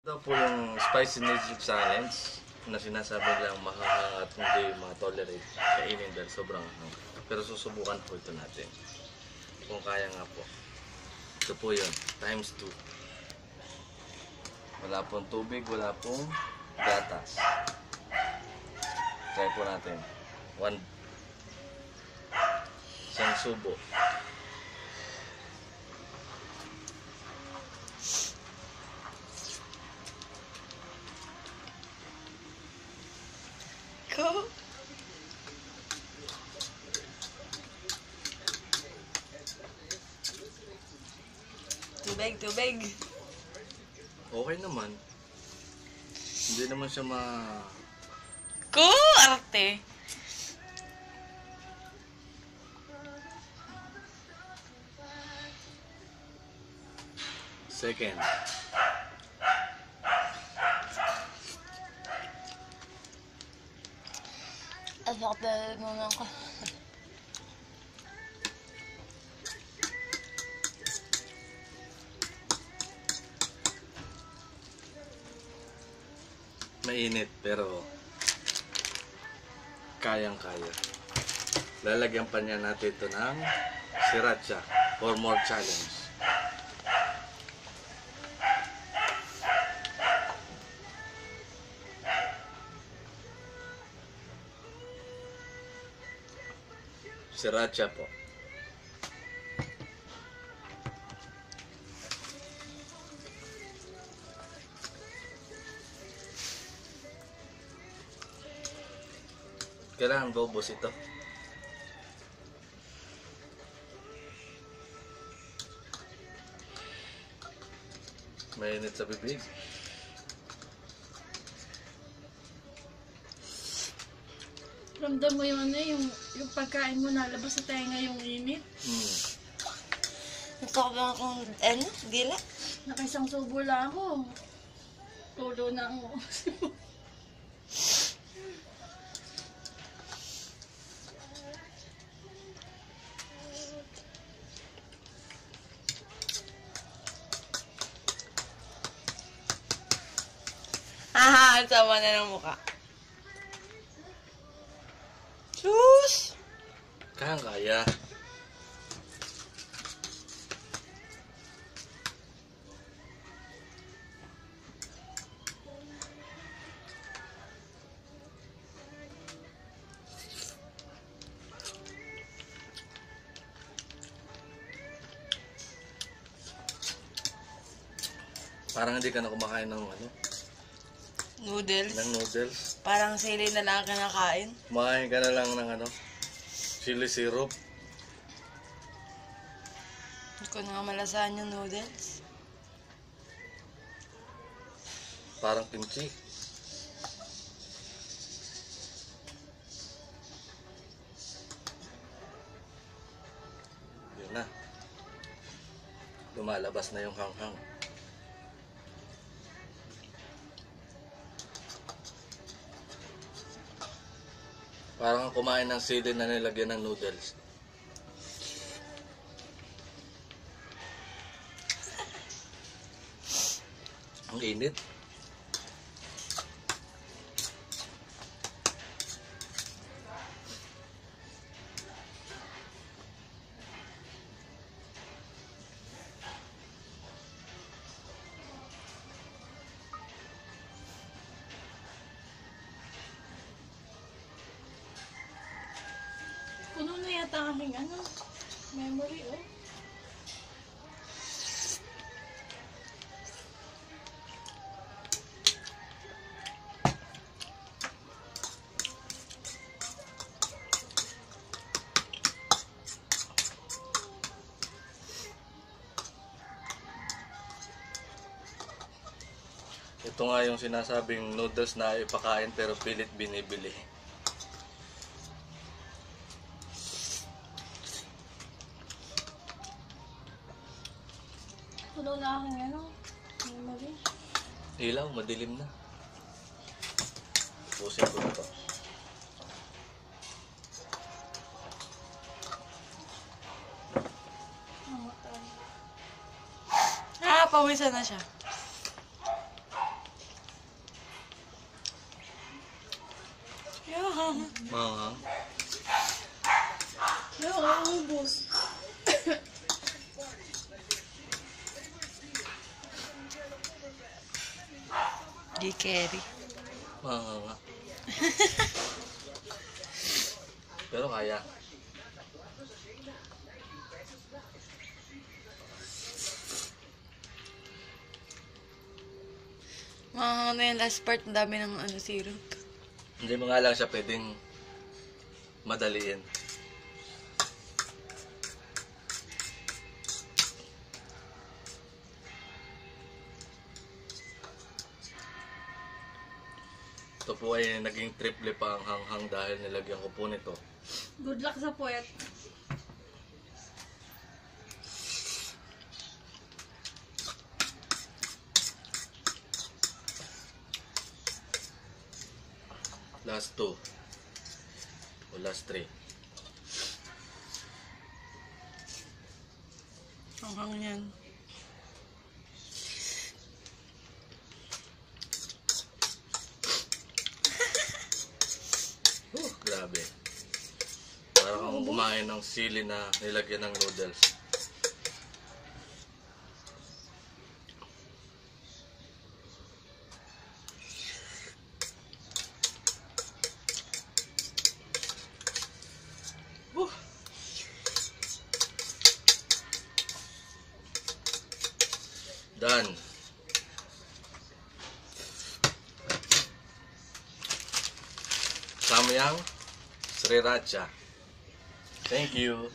Ito po yung spicy noodle challenge na sinasabi lang mahahang at hindi ma-tolerate kainin dahil sobrang hang. Pero susubukan po ito natin. Kung kaya nga po. Ito po yun, times 2. Wala pong tubig, wala pong gatas. Try po natin. Isang subo. Go! Tubig. Okay naman. Hindi naman siya Go! Arte. Second. Asakta muna ko. Mainit pero kayang-kaya. Lalagyan pa niya natin ito ng sriracha for more challenge. Sriracha po. Kailangan bobos ito. Mainit sa bibig. Ramdam mo yung yung pagkain mo nalabas sa tenga yung init. Gusto ko ba akong, dila? Nakaisang subo lang ako. Tulo na ako. Haha, sama na ng mukha. Sus! Kaya. Parang hindi ka na kumakain ng Noodles. ng noodles. Parang sili na lang kinakain. Kumakain ka na lang ng chili syrup. Hindi ko na nga malasahan yung noodles. Parang kimchi. Yun na. Lumalabas na yung hanghang. Parang kumain ng sili na nilagyan ng noodles. Ang init. Puno na yata aming memory, oh. Ito nga yung sinasabing noodles na ipakain pero pilit binibili. Puno na aking memory. Ilaw, madilim na. Pusin ko na to. Pawisan na siya. Yeah. Mahang. Nakakaubos. Di carry. Mahanga. Pero kaya. Mga na yung last part, ang dami ng syrup. Hindi mo nga lang siya pwedeng madaliin. Ito po ay naging triple pa ang hanghang dahil nilagyan ko po nito. Good luck sa puwet. Last two. O last three. Ang yan. Grabe. Para kang kumain ng sili na nilagyan ng noodles. Done. Samyang Sriracha. Thank you.